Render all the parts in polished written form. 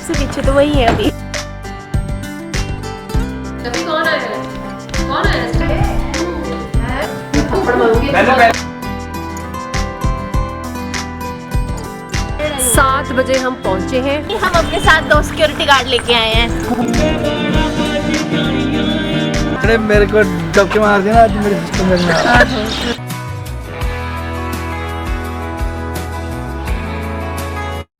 सबसे पीछे तो वही है अभी। कौन आया? कौन आया? 7 बजे हम पहुंचे हैं। हम अपने साथ 2 सिक्योरिटी गार्ड लेके आए हैं। अरे मेरे को डबके मार दिया आज मेरे सिस्टम में।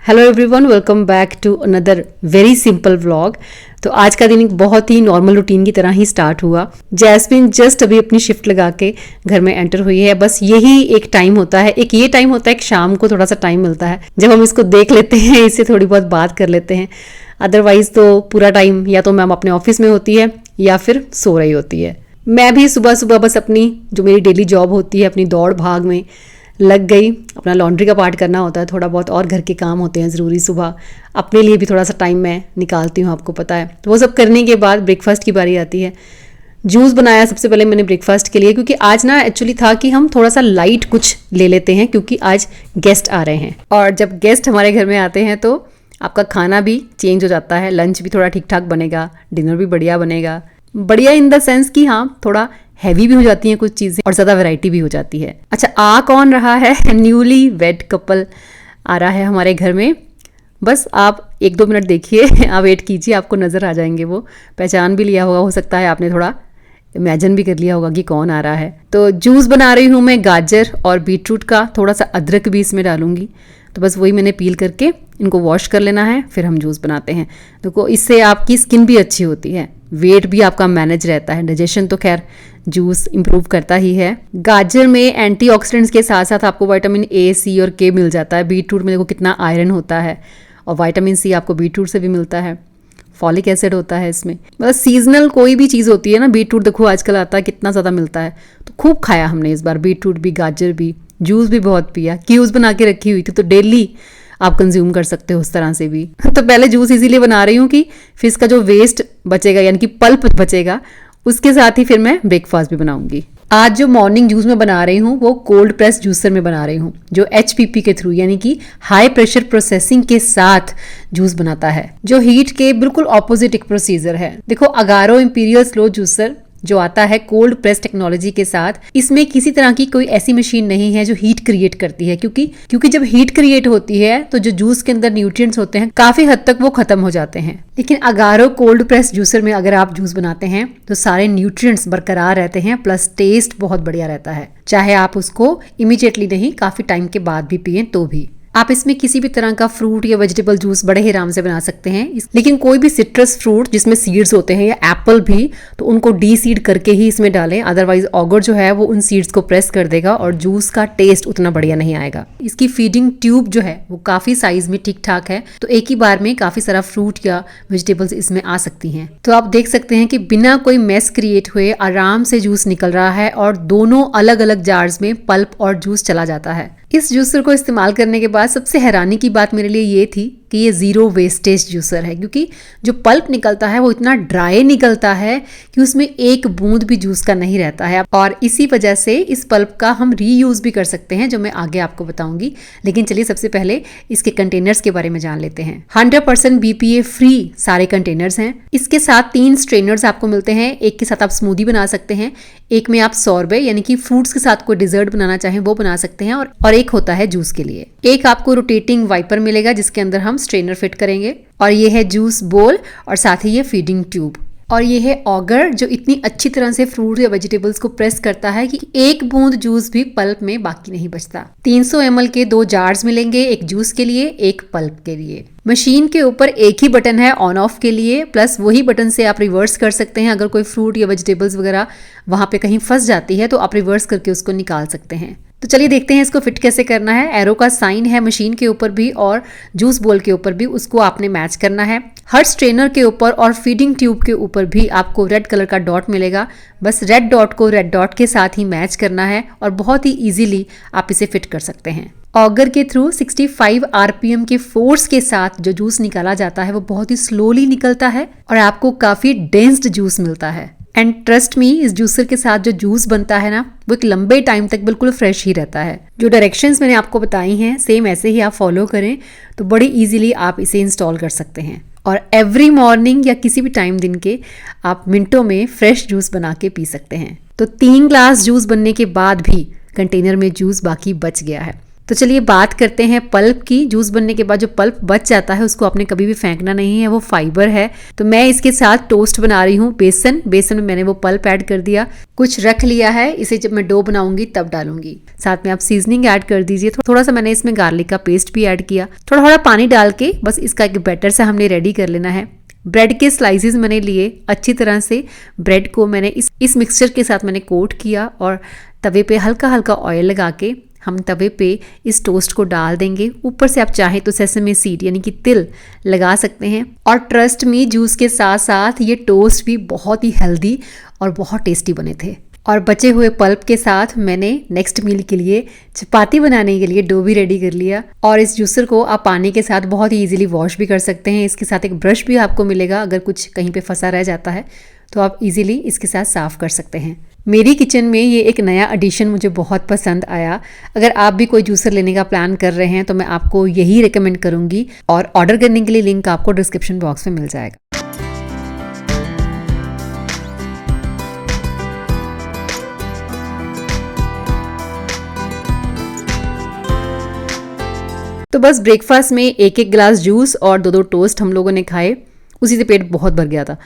Hello everyone, welcome back to another very simple vlog. तो आज का दिन एक बहुत ही नॉर्मल रूटीन की तरह ही स्टार्ट हुआ। जैस्मिन जस्ट अभी अपनी शिफ्ट लगा के घर में एंटर हुई है। बस यही एक टाइम होता है, एक ये टाइम होता है कि शाम को थोड़ा सा टाइम मिलता है जब हम इसको देख लेते हैं, इससे थोड़ी बहुत बात कर लेते हैं। अदरवाइज तो पूरा टाइम या तो मैम अपने ऑफिस में होती है या फिर सो रही होती है। मैं भी सुबह सुबह बस अपनी जो मेरी डेली जॉब होती है अपनी दौड़ भाग में लग गई। अपना लॉन्ड्री का पार्ट करना होता है थोड़ा बहुत, और घर के काम होते हैं ज़रूरी। सुबह अपने लिए भी थोड़ा सा टाइम मैं निकालती हूँ, आपको पता है। तो वो सब करने के बाद ब्रेकफास्ट की बारी आती है। जूस बनाया सबसे पहले मैंने ब्रेकफास्ट के लिए, क्योंकि आज ना एक्चुअली था कि हम थोड़ा सा लाइट कुछ ले लेते हैं क्योंकि आज गेस्ट आ रहे हैं। और जब गेस्ट हमारे घर में आते हैं तो आपका खाना भी चेंज हो जाता है। लंच भी थोड़ा ठीक ठाक बनेगा, डिनर भी बढ़िया बनेगा। बढ़िया इन द सेंस कि हाँ, थोड़ा हैवी भी हो जाती हैं कुछ चीज़ें और ज़्यादा वैरायटी भी हो जाती है। अच्छा, आ कौन रहा है? न्यूली वेड कपल आ रहा है हमारे घर में। बस आप 1-2 मिनट देखिए, आप वेट कीजिए, आपको नज़र आ जाएंगे। वो पहचान भी लिया होगा, हो सकता है आपने थोड़ा इमेजिन भी कर लिया होगा कि कौन आ रहा है। तो जूस बना रही हूँ मैं गाजर और बीटरूट का, थोड़ा सा अदरक भी इसमें डालूंगी। तो बस वही मैंने पील करके इनको वॉश कर लेना है, फिर हम जूस बनाते हैं। देखो, इससे आपकी स्किन भी अच्छी होती है, वेट भी आपका मैनेज रहता है, डाइजेशन तो खैर जूस इम्प्रूव करता ही है। गाजर में एंटीऑक्सीडेंट्स के साथ साथ आपको विटामिन ए, सी और के मिल जाता है। बीटरूट में देखो कितना आयरन होता है, और विटामिन सी आपको बीटरूट से भी मिलता है। फॉलिक एसिड होता है इसमें। मतलब सीजनल कोई भी चीज़ होती है ना, बीटरूट देखो आजकल आता है कितना ज़्यादा मिलता है। तो खूब खाया हमने इस बार, बीटरूट भी, गाजर भी, जूस भी बहुत पिया। क्यूब्स बना के रखी हुई थी, तो डेली आप कंज्यूम कर सकते हो उस तरह से भी। तो पहले जूस इसीलिए बना रही हूँ कि फिर इसका जो वेस्ट बचेगा यानी कि पल्प बचेगा, उसके साथ ही फिर मैं ब्रेकफास्ट भी बनाऊंगी। आज जो मॉर्निंग जूस मैं बना रही हूँ वो कोल्ड प्रेस जूसर में बना रही हूँ, जो HPP के थ्रू यानी कि हाई प्रेशर प्रोसेसिंग के साथ जूस बनाता है, जो हीट के बिल्कुल ऑपोजिट एक प्रोसीजर है। देखो, अगारो इंपीरियल स्लो जूसर जो आता है कोल्ड प्रेस टेक्नोलॉजी के साथ, इसमें किसी तरह की कोई ऐसी मशीन नहीं है जो हीट क्रिएट करती है, क्योंकि जब हीट क्रिएट होती है तो जो जूस के अंदर न्यूट्रिएंट्स होते हैं काफी हद तक वो खत्म हो जाते हैं। लेकिन अगारो कोल्ड प्रेस जूसर में अगर आप जूस बनाते हैं तो सारे न्यूट्रिएंट्स बरकरार रहते हैं, प्लस टेस्ट बहुत बढ़िया रहता है। चाहे आप उसको इमीडिएटली नहीं, काफी टाइम के बाद भी पिए तो भी। आप इसमें किसी भी तरह का फ्रूट या वेजिटेबल जूस बड़े ही आराम से बना सकते हैं। लेकिन कोई भी सिट्रस फ्रूट जिसमें सीड्स होते हैं या एप्पल भी, तो उनको डी सीड करके ही इसमें डालें। अदरवाइज ऑगर जो है वो उन सीड्स को प्रेस कर देगा और जूस का टेस्ट उतना बढ़िया नहीं आएगा। इसकी फीडिंग ट्यूब जो है वो काफी साइज में ठीक ठाक है, तो एक ही बार में काफी सारा फ्रूट या वेजिटेबल्स इसमें आ सकती हैं। तो आप देख सकते हैं कि बिना कोई मेस क्रिएट हुए आराम से जूस निकल रहा है, और दोनों अलग अलग जार्स में पल्प और जूस चला जाता है। इस जूसर को इस्तेमाल करने के बाद सबसे हैरानी की बात मेरे लिए ये थी कि ये ज़ीरो वेस्टेज जूसर है, क्योंकि जो पल्प निकलता है वो इतना ड्राई निकलता है कि उसमें एक बूंद भी जूस का नहीं रहता है। और इसी वजह से इस पल्प का हम रीयूज़ भी कर सकते हैं, जो मैं आगे आपको बताऊंगी। लेकिन चलिए सबसे पहले इसके कंटेनर्स के बारे में जान लेते हैं। 100% BPA फ्री सारे कंटेनर्स हैं। इसके साथ 3 स्ट्रेनर्स आपको मिलते हैं। एक के साथ आप स्मूदी बना सकते हैं, एक में आप सॉर्बे यानी कि फ्रूट्स के साथ कोई डिजर्ट बनाना चाहें वो बना सकते हैं, और एक होता है जूस के लिए। एक आपको रोटेटिंग वाइपर मिलेगा जिसके अंदर हम स्ट्रेनर फिट करेंगे, और ये है जूस बोल, और साथ ही ये फीडिंग ट्यूब, और ये है ऑगर जो इतनी अच्छी तरह से फ्रूट या वेजिटेबल्स को प्रेस करता है कि एक बूंद जूस भी पल्प में बाकी नहीं बचता। 300 ml के 2 जार्स मिलेंगे, एक जूस के लिए, एक पल्प के लिए। मशीन के ऊपर एक ही बटन है ऑन ऑफ के लिए, प्लस वही बटन से आप रिवर्स कर सकते हैं। अगर कोई फ्रूट या वेजिटेबल्स वगैरह वहां पे कहीं फंस जाती है तो आप रिवर्स करके उसको निकाल सकते हैं। तो चलिए देखते हैं इसको फिट कैसे करना है। एरो का साइन है मशीन के ऊपर भी और जूस बोल के ऊपर भी, उसको आपने मैच करना है। हर स्ट्रेनर के ऊपर और फीडिंग ट्यूब के ऊपर भी आपको रेड कलर का डॉट मिलेगा। बस रेड डॉट को रेड डॉट के साथ ही मैच करना है और बहुत ही इजीली आप इसे फिट कर सकते हैं। ऑगर के थ्रू 65 RPM के फोर्स के साथ जो जूस निकाला जाता है वो बहुत ही स्लोली निकलता है और आपको काफी डेंस्ड जूस मिलता है। एंड ट्रस्ट मी, इस जूसर के साथ जो जूस बनता है ना, वो एक लंबे टाइम तक बिल्कुल फ्रेश ही रहता है। जो डायरेक्शंस मैंने आपको बताई हैं सेम ऐसे ही आप फॉलो करें तो बड़ी इजीली आप इसे इंस्टॉल कर सकते हैं। और एवरी मॉर्निंग या किसी भी टाइम दिन के आप मिनटों में फ्रेश जूस बना के पी सकते हैं। तो 3 ग्लास जूस बनने के बाद भी कंटेनर में जूस बाकी बच गया है। तो चलिए बात करते हैं पल्प की। जूस बनने के बाद जो पल्प बच जाता है उसको आपने कभी भी फेंकना नहीं है, वो फाइबर है। तो मैं इसके साथ टोस्ट बना रही हूँ बेसन में मैंने वो पल्प ऐड कर दिया, कुछ रख लिया है, इसे जब मैं डो बनाऊंगी तब डालूंगी। साथ में आप सीजनिंग ऐड कर दीजिए। थोड़ा सा मैंने इसमें गार्लिक का पेस्ट भी ऐड किया, थोड़ा थोड़ा पानी डाल के बस इसका एक बैटर से हमने रेडी कर लेना है। ब्रेड के स्लाइसेस मैंने लिए, अच्छी तरह से ब्रेड को मैंने इस मिक्सचर के साथ मैंने कोट किया और तवे पे हल्का हल्का ऑयल लगा के हम तवे पे इस टोस्ट को डाल देंगे। ऊपर से आप चाहें तो सेसमे सीड यानी कि तिल लगा सकते हैं। और ट्रस्ट मी, जूस के साथ साथ ये टोस्ट भी बहुत ही हेल्दी और बहुत टेस्टी बने थे। और बचे हुए पल्प के साथ मैंने नेक्स्ट मील के लिए चपाती बनाने के लिए डो भी रेडी कर लिया। और इस जूसर को आप पानी के साथ बहुत ही इजीली वॉश भी कर सकते हैं। इसके साथ एक ब्रश भी आपको मिलेगा, अगर कुछ कहीं पे फंसा रह जाता है तो आप इजीली इसके साथ साफ कर सकते हैं। मेरी किचन में ये एक नया एडिशन मुझे बहुत पसंद आया। अगर आप भी कोई जूसर लेने का प्लान कर रहे हैं तो मैं आपको यही रिकमेंड करूंगी। और ऑर्डर करने के लिए लिंक आपको डिस्क्रिप्शन बॉक्स में मिल जाएगा। तो बस ब्रेकफास्ट में 1-1 गिलास जूस और 2-2 टोस्ट हम लोगों ने खाए, उसी से पेट बहुत भर गया था।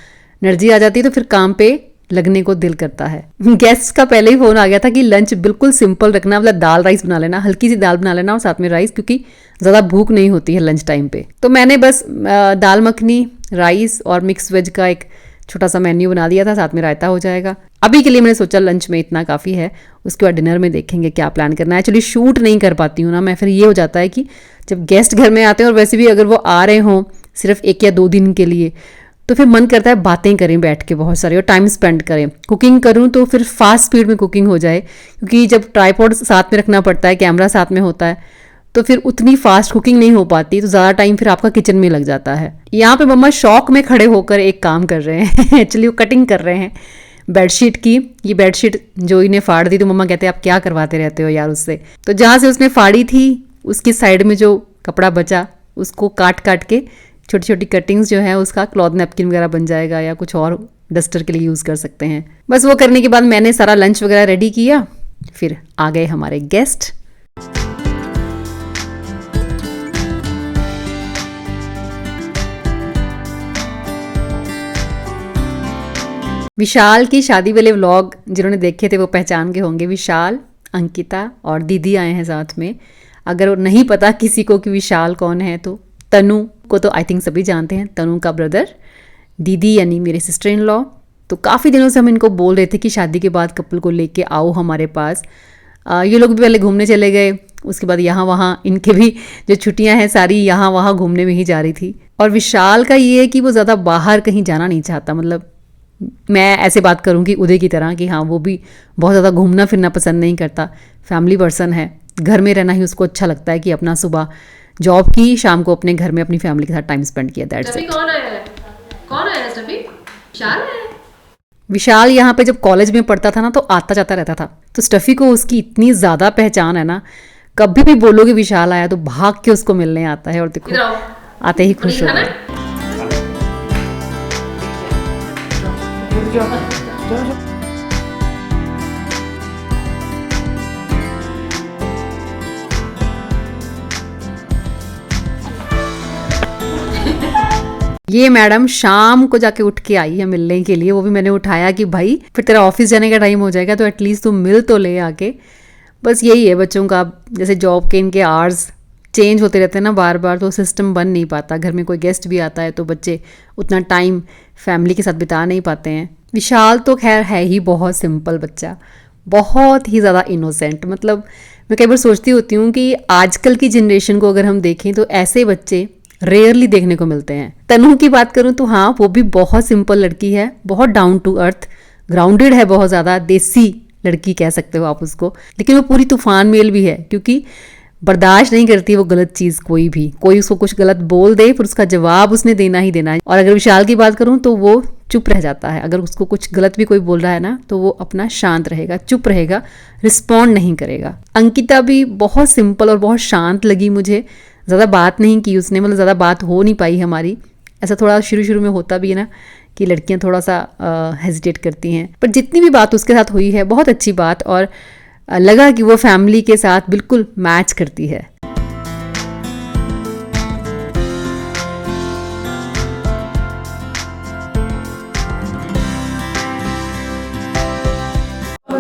एनर्जी आ जाती है तो फिर काम पे लगने को दिल करता है। गेस्ट का पहले ही फोन आ गया था कि लंच बिल्कुल सिंपल रखना, मतलब दाल राइस बना लेना, हल्की सी दाल बना लेना और साथ में राइस, क्योंकि ज़्यादा भूख नहीं होती है लंच टाइम पे। तो मैंने बस दाल मखनी, राइस और मिक्स वेज का एक छोटा सा मेन्यू बना दिया था, साथ में रायता हो जाएगा। अभी के लिए मैंने सोचा लंच में इतना काफ़ी है, उसके बाद डिनर में देखेंगे क्या प्लान करना है। एक्चुअली शूट नहीं कर पाती हूँ ना मैं, फिर ये हो जाता है कि जब गेस्ट घर में आते हैं और वैसे भी अगर वो आ रहे हों सिर्फ 1 या 2 दिन के लिए, तो फिर मन करता है बातें करें बैठ के बहुत सारी और टाइम स्पेंड करें। कुकिंग करूं तो फिर फास्ट स्पीड में कुकिंग हो जाए, क्योंकि जब ट्राइपॉड साथ में रखना पड़ता है, कैमरा साथ में होता है, तो फिर उतनी फास्ट कुकिंग नहीं हो पाती, तो ज़्यादा टाइम फिर आपका किचन में लग जाता है। यहाँ पे मम्मा शौक में खड़े होकर एक काम कर रहे हैं एक्चुअली वो कटिंग कर रहे हैं बेडशीट की। ये बेडशीट जो इन्हें फाड़ दी तो मम्मा कहते हैं आप क्या करवाते रहते हो यार उससे। तो जहाँ से उसने फाड़ी थी उसकी साइड में जो कपड़ा बचा उसको काट काट के छोटी छोटी कटिंग्स जो है उसका क्लॉथ नैपकिन वगैरह बन जाएगा, या कुछ और डस्टर के लिए यूज़ कर सकते हैं। बस वो करने के बाद मैंने सारा लंच वगैरह रेडी किया, फिर आ गए हमारे गेस्ट। विशाल की शादी वाले व्लॉग जिन्होंने देखे थे वो पहचान के होंगे। विशाल, अंकिता और दीदी आए हैं साथ में। अगर नहीं पता किसी को कि विशाल कौन है तो तनु को तो आई थिंक सभी जानते हैं, तनु का ब्रदर। दीदी यानी मेरे सिस्टर इन लॉ। तो काफ़ी दिनों से हम इनको बोल रहे थे कि शादी के बाद कपल को लेके आओ हमारे पास। ये लोग भी पहले घूमने चले गए, उसके बाद यहाँ वहाँ इनके भी जो छुट्टियाँ हैं सारी यहाँ वहाँ घूमने में ही जा रही थी। और विशाल का ये है कि वो ज़्यादा बाहर कहीं जाना नहीं चाहता, मतलब मैं ऐसे बात करूँगी उदय की तरह कि हाँ वो भी बहुत ज़्यादा घूमना फिरना पसंद नहीं करता, फैमिली पर्सन है, घर में रहना ही उसको अच्छा लगता है कि अपना सुबह जॉब की, शाम को अपने घर में अपनी फैमिली के साथ टाइम स्पेंड किया। That's it. कौन आया है? कौन आया है स्टफी? विशाल है। विशाल यहाँ पे जब कॉलेज में पढ़ता था ना तो आता जाता रहता था, तो स्टफी को उसकी इतनी ज़्यादा पहचान है ना, कभी भी बोलोगे विशाल आया तो भाग के उसको मिलने आता है। और देखो आते ही खुश हो गए। ये मैडम शाम को जाके उठ के आई है मिलने के लिए, वो भी मैंने उठाया कि भाई फिर तेरा ऑफिस जाने का टाइम हो जाएगा तो एटलीस्ट तुम मिल तो ले आके। बस यही है बच्चों का, जैसे जॉब के इनके आवर्स चेंज होते रहते हैं ना बार बार, तो सिस्टम बन नहीं पाता। घर में कोई गेस्ट भी आता है तो बच्चे उतना टाइम फैमिली के साथ बिता नहीं पाते हैं। विशाल तो खैर है ही बहुत सिंपल बच्चा, बहुत ही ज़्यादा इनोसेंट। मतलब मैं कई बार सोचती होती हूँ कि आजकल की जनरेशन को अगर हम देखें तो ऐसे बच्चे रेयरली देखने को मिलते हैं। तनु की बात करूं तो हाँ वो भी बहुत सिंपल लड़की है, बहुत डाउन टू अर्थ, ग्राउंडेड है, बहुत ज़्यादा देसी लड़की कह सकते हो आप उसको। लेकिन वो पूरी तूफान मेल भी है, क्योंकि बर्दाश्त नहीं करती वो गलत चीज़, कोई उसको कुछ गलत बोल दे फिर उसका जवाब उसने देना ही देना है। और अगर विशाल की बात करूं तो वो चुप रह जाता है, अगर उसको कुछ गलत भी कोई बोल रहा है ना तो वो अपना शांत रहेगा, चुप रहेगा, रिस्पॉन्ड नहीं करेगा। अंकिता भी बहुत सिंपल और बहुत शांत लगी मुझे, ज़्यादा बात नहीं की उसने, मतलब ज़्यादा बात हो नहीं पाई हमारी। ऐसा थोड़ा शुरू शुरू में होता भी है ना कि लड़कियां थोड़ा सा हेजिटेट करती हैं, पर जितनी भी बात उसके साथ हुई है बहुत अच्छी बात, और लगा कि वो फैमिली के साथ बिल्कुल मैच करती है।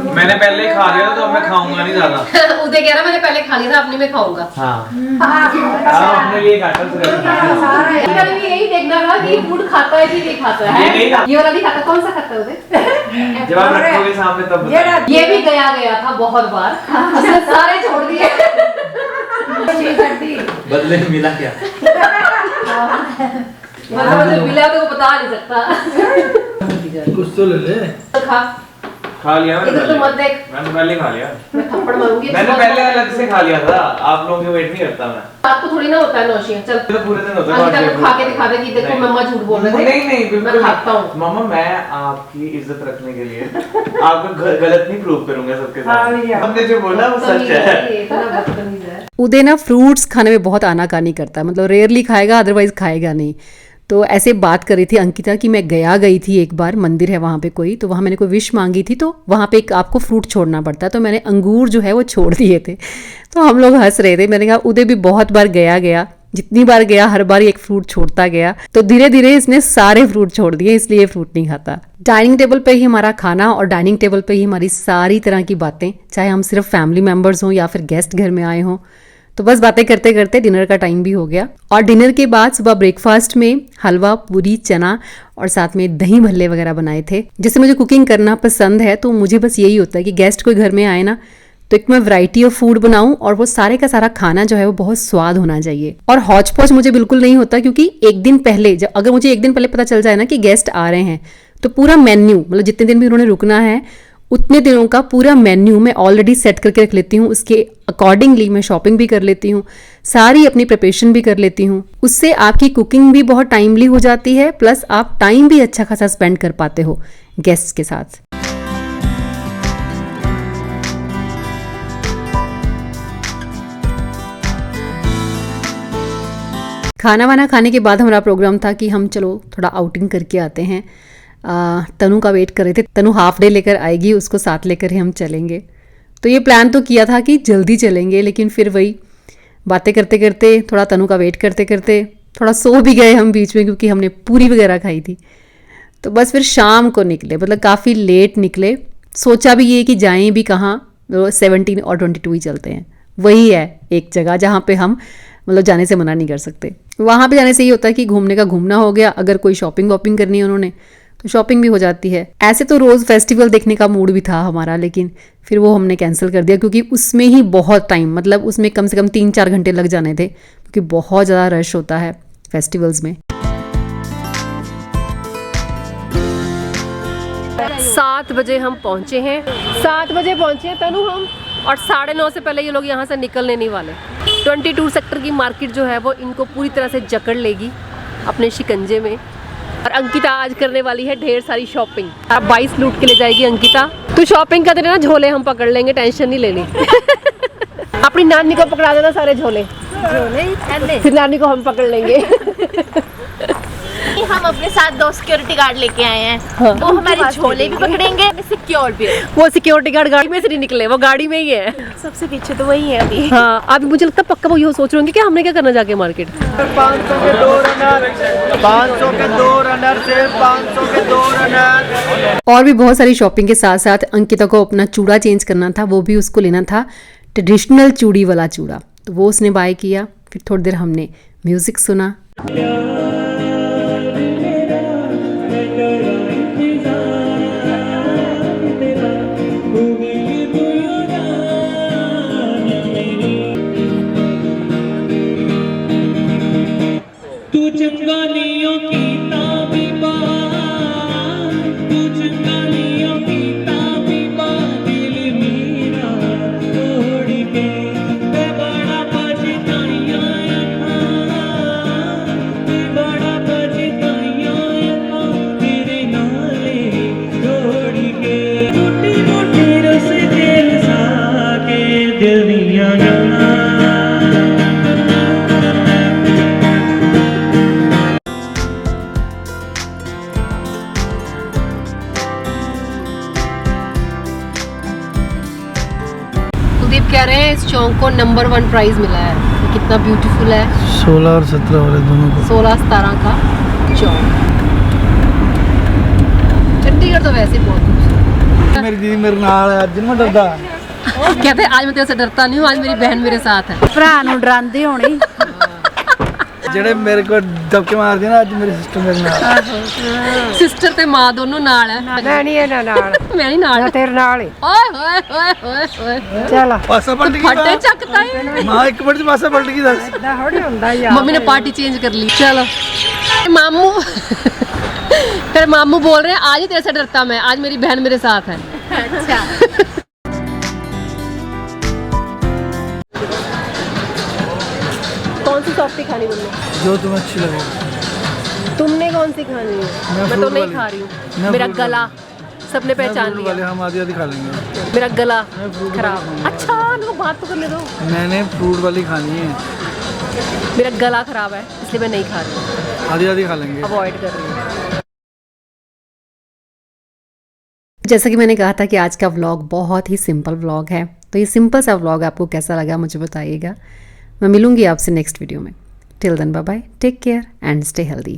मैंने पहले ही खा लिया था तो अब मैं खाऊंगा नहीं ज्यादा। उदय कह रहा मैंने पहले खा लिया था, अपने में खाऊंगा। हाँ अपने लिए काटा कभी भी यही देखना था कि फूड खाता है कि नहीं खाता है। ये वाला नहीं खाता, कौन सा खाता है उदय? जब आप रखोगे सामने तब ये भी गया था बहुत बार, उसने सारे छोड़ दिए। बदले में मिला क्या? मतलब मुझे मिला तो वो बता नहीं सकता। कुछ तो ले ले। खा लिया मैंने इधर तो मत देख, मैंने पहले खा लिया। मैं थप्पड़ मारूंगी। मैंने पहले अलग से खा लिया था, आप लोगों के वेट नहीं करता मैं। रात को थोड़ी ना होता है नौशिया। चल तो पूरे दिन होता अभी है। तक खा के दिखा दे कि देखो मम्मा झूठ बोल रहे थे। नहीं बिल्कुल मैं खाता हूँ मम्मा, मैं आपकी इज्जत रखने के लिए आपको गलत नहीं प्रूव करूंगा सबके सामने। हमने जो बोला वो सच है। इतना बदतमीज है। उदय ना फ्रूट्स खाने में बहुत आनाकानी करता है, मतलब रेयरली खाएगा, अदरवाइज खाएगा नहीं। तो ऐसे बात कर रही थी अंकिता कि मैं गई थी एक बार, मंदिर है वहाँ पे कोई, तो वहाँ मैंने कोई विश मांगी थी, तो वहाँ पे एक आपको फ्रूट छोड़ना पड़ता है, तो मैंने अंगूर जो है वो छोड़ दिए थे। तो हम लोग हंस रहे थे। मैंने कहा उदय भी बहुत बार गया, जितनी बार गया हर बार एक फ्रूट छोड़ता गया, तो धीरे धीरे इसने सारे फ्रूट छोड़ दिए, इसलिए फ्रूट नहीं खाता। डाइनिंग टेबल पे ही हमारा खाना और डाइनिंग टेबल पे ही हमारी सारी तरह की बातें, चाहे हम सिर्फ फैमिली मेम्बर्स हों या फिर गेस्ट घर में आए हों। तो बस बातें करते करते डिनर का टाइम भी हो गया, और डिनर के बाद सुबह ब्रेकफास्ट में हलवा, पूरी, चना और साथ में दही भल्ले वगैरह बनाए थे। जैसे मुझे कुकिंग करना पसंद है, तो मुझे बस यही होता है कि गेस्ट कोई घर में आए ना, तो एक मैं वैरायटी ऑफ फूड बनाऊं और वो सारे का सारा खाना जो है वो बहुत स्वाद होना चाहिए। और हौच पौच मुझे बिल्कुल नहीं होता, क्योंकि एक दिन पहले अगर मुझे एक दिन पहले पता चल जाए ना कि गेस्ट आ रहे हैं, तो पूरा मेन्यू, मतलब जितने दिन भी उन्होंने रुकना है उतने दिनों का पूरा मेन्यू मैं ऑलरेडी सेट करके रख लेती हूँ। उसके अकॉर्डिंगली मैं शॉपिंग भी कर लेती हूँ, सारी अपनी प्रिपरेशन भी कर लेती हूँ। उससे आपकी कुकिंग भी बहुत टाइमली हो जाती है, प्लस आप टाइम भी अच्छा खासा स्पेंड कर पाते हो गेस्ट्स के साथ। खाना वाना खाने के बाद हमारा प्रोग्राम था कि हम चलो थोड़ा आउटिंग करके आते हैं। तनु का वेट कर रहे थे, तनु हाफ डे लेकर आएगी, उसको साथ लेकर ही हम चलेंगे। तो ये प्लान तो किया था कि जल्दी चलेंगे, लेकिन फिर वही बातें करते करते, थोड़ा तनु का वेट करते करते थोड़ा सो भी गए हम बीच में, क्योंकि हमने पूरी वगैरह खाई थी। तो बस फिर शाम को निकले, मतलब काफ़ी लेट निकले। सोचा भी ये कि जाएं भी कहाँ, 17 और 22 ही चलते हैं। वही है एक जगह जहाँ पे हम मतलब जाने से मना नहीं कर सकते। वहाँ पे जाने से ये होता है कि घूमने का घूमना हो गया, अगर कोई शॉपिंग वॉपिंग करनी है उन्होंने तो शॉपिंग भी हो जाती है। ऐसे तो रोज़ फेस्टिवल देखने का मूड भी था हमारा, लेकिन फिर वो हमने कैंसिल कर दिया, क्योंकि उसमें ही बहुत टाइम, मतलब उसमें कम से कम 3-4 घंटे लग जाने थे, क्योंकि बहुत ज़्यादा रश होता है फेस्टिवल्स में। 7 बजे हम पहुंचे हैं, 7 बजे पहुंचे हैं तनु हम, और 9:30 से पहले ये लोग यहाँ से निकलने नहीं वाले। 22 सेक्टर की मार्केट जो है वो इनको पूरी तरह से जकड़ लेगी अपने शिकंजे में। और अंकिता आज करने वाली है ढेर सारी शॉपिंग। अब 22 लूट के ले जाएगी अंकिता। तू शॉपिंग कर देना, झोले हम पकड़ लेंगे, टेंशन नहीं लेनी। अपनी नानी को पकड़ा देना सारे झोले, फिर नानी को हम पकड़ लेंगे। हम अपने साथ 2 सिक्योरिटी गार्ड लेके आए हैं। हाँ। वो हमारे झोले भी पकड़ेंगे, सिक्योर भी। वो सिक्योरिटी गार्ड गाड़ी में से नहीं निकले, वो गाड़ी में ही है। सबसे पीछे तो वही है अभी। हाँ, अभी मुझे लगता है पक्का वो ये सोच रहे होंगे कि हमने क्या करना जाके मार्केट। 500 के 2 रनर, 500 के 2 रनर से 500 के 2 रनर। और भी बहुत सारी शॉपिंग के साथ साथ अंकिता को अपना चूड़ा चेंज करना था, वो भी उसको लेना था ट्रेडिशनल चूड़ी वाला चूड़ा, तो वो उसने बाय किया। फिर थोड़ी देर हमने म्यूजिक सुना। चंगालियों की ताबी बात, तू चंगालियों की ताबी बात, दिल मेरा तोड़ के मैं बड़ा पछताया था, मैं बड़ा पछताया था तेरे नाले तोड़ के। टूटी टूटी रस दिल सा के दिल दिया जाना। को नंबर 1 प्राइज मिला है। ये कितना ब्यूटीफुल है, 16 और 17 वाले दोनों को। 16-17 का चौक। चंडीगढ़ तो वैसे ही बहुत खूबसूरत। मेरी दीदी मेरे नाल है, आज नहीं मैं डरदा। कहते आज मैं तेरे से डरता नहीं हूँ, आज मेरी बहन मेरे साथ है। ਭਰਾ ਨੂੰ ਡਰਾਉਂਦੇ ਹੋਣੀ। ਜਿਹੜੇ ਮੇਰੇ को दबके मारਦੇ ਨਾ, ਅੱਜ ਮੇਰੀ ਸਿਸਟਰ ਮੇਰੇ ਨਾਲ। ਸਿਸਟਰ ਤੇ ਮਾਂ ਦੋਨੋਂ ਨਾਲ ਹੈ। ਮੈਂ ਨਹੀਂ ਇਹਨਾਂ ਨਾਲ, ਮੈਂ ਨਹੀਂ ਨਾਲ। ਮੈਂ ਤੇਰੇ ਨਾਲ ਹੀ। ਓਏ ਹੋਏ ਹੋਏ ਹੋਏ ਹੋਏ। ਚੱਲ ਪਾਸਾ ਪਲਟ ਗਈ ਫੱਟੇ ਚੱਕਤਾ ਹੀ। ਮਾਂ ਇੱਕ ਮਿੰਟ ਚ ਪਾਸਾ ਪਲਟ ਗਈ ਦੱਸ। ਇਦਾਂ ਥੋੜੀ ਹੁੰਦਾ ਯਾਰ। मम्मी ने पार्टी चेंज कर ली। चलो मामू तेरे मामू बोल रहे हैं आज ही तेरे से डरता मैं, आज मेरी बहन मेरे साथ है। अच्छा कौन सी सॉफ्टी खानी तुमने? जो तुम्हें अच्छी लगे। तुमने कौन सी खानी है? मैं तो fruit नहीं वाली। खा रही मैं हूँ। मेरा fruit गला सबने पहचान फ्रूट वाले लिया। हम आधी आधी खा लेंगे। मेरा गला मैं fruit वाली खराब। खाऊंगा। अच्छा मेरे को बात तो करने दो। मैंने फ्रूट वाली खानी है, मेरा गला खराब है इसलिए मैं नहीं खा रही हूँ, आधी आधी खा लेंगे। अवॉइड कर रही हूँ। जैसा कि मैंने कहा था कि आज का व्लॉग बहुत ही सिंपल व्लॉग है, तो ये सिंपल सा व्लॉग आपको कैसा लगा मुझे बताइएगा। मैं मिलूंगी आपसे नेक्स्ट वीडियो में। Till then bye bye, take care and stay healthy.